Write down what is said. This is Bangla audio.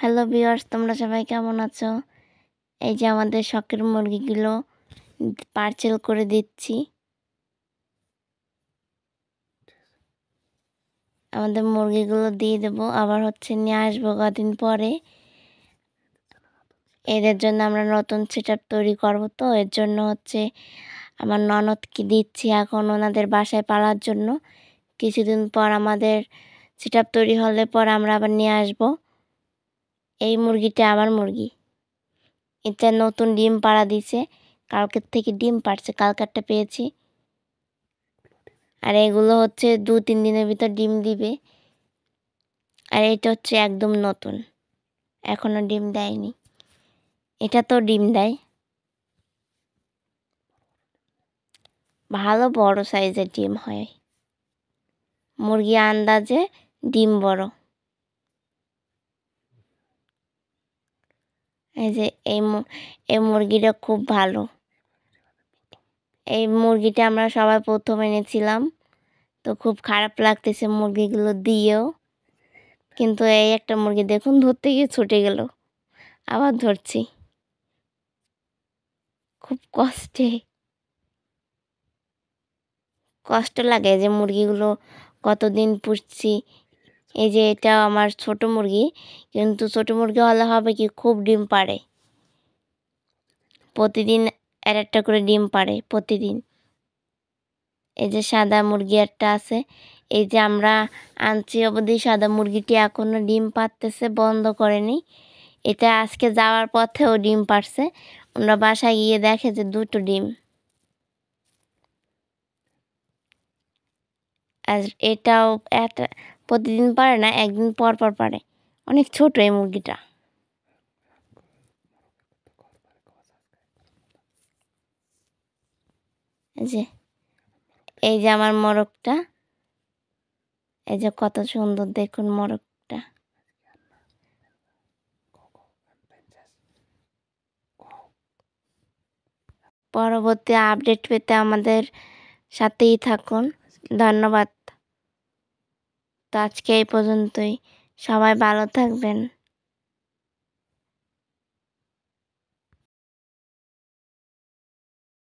হ্যালো ভিউয়ার্স, তোমরা সবাই কেমন আছো? এই যে আমাদের শখের মুরগিগুলো পার্সেল করে দিচ্ছি। আমাদের মুরগিগুলো দিয়ে দেবো, আবার নিয়ে আসবো কদিন পরে। এদের জন্য আমরা নতুন সেটআপ তৈরি করবো, তো এর জন্য আমার ননদকে দিচ্ছি এখন ওনাদের বাসায় পালার জন্য। কিছুদিন পর আমাদের সেটআপ তৈরি হলে পর আমরা আবার নিয়ে আসবো। এই মুরগিটা আমার মুরগি, এটা নতুন ডিম পাড়া দিছে, কালকের থেকে ডিম পাড়ছে, কালকেরটা পেয়েছি। আর এগুলো 2-3 দিনের ভিতর ডিম দিবে। আর এটা একদম নতুন, এখনো ডিম দেয়নি। এটা তো ডিম দেয়, ভালো বড় সাইজের ডিম হয়। মুরগি আন্দাজে ডিম বড়। এই যে এই মুরগিটা খুব ভালো। এই মুরগিটা আমরা সবাই প্রথম এনেছিলাম, তো খুব খারাপ লাগতেছে মুরগিগুলো দিয়েও। কিন্তু এই একটা মুরগি দেখুন, ধরতে গিয়ে ছুটে গেল, আবার ধরছি খুব কষ্ট লাগে যে মুরগিগুলো কতদিন পুষছি। এই যে এটা আমার ছোট মুরগি, কিন্তু ছোট মুরগি হলে হবে কি, খুব ডিম পাড়ে প্রতিদিন, একটা করে ডিম পাড়ে প্রতিদিন। এই যে সাদা মুরগি একটা আছে, এই যে আমরা আনছি অবধি সাদা মুরগিটি এখনো ডিম পাড়তেছে, বন্ধ করেনি। এটা আজকে যাওয়ার পথেও ডিম পাড়ছে। আমরা বাসায় গিয়ে দেখে যে 2টো ডিম। আর এটাও প্রতিদিন পারে না, একদিন পর পর পারে। অনেক ছোট এই মুরগিটা। এই যে আমার মোরগটা, এই যে কত সুন্দর দেখুন মোরগটা। পরবর্তী আপডেট পেতে আমাদের সাথেই থাকুন। ধন্যবাদ। তো আজকে এই পর্যন্তই, সবাই ভালো থাকবেন।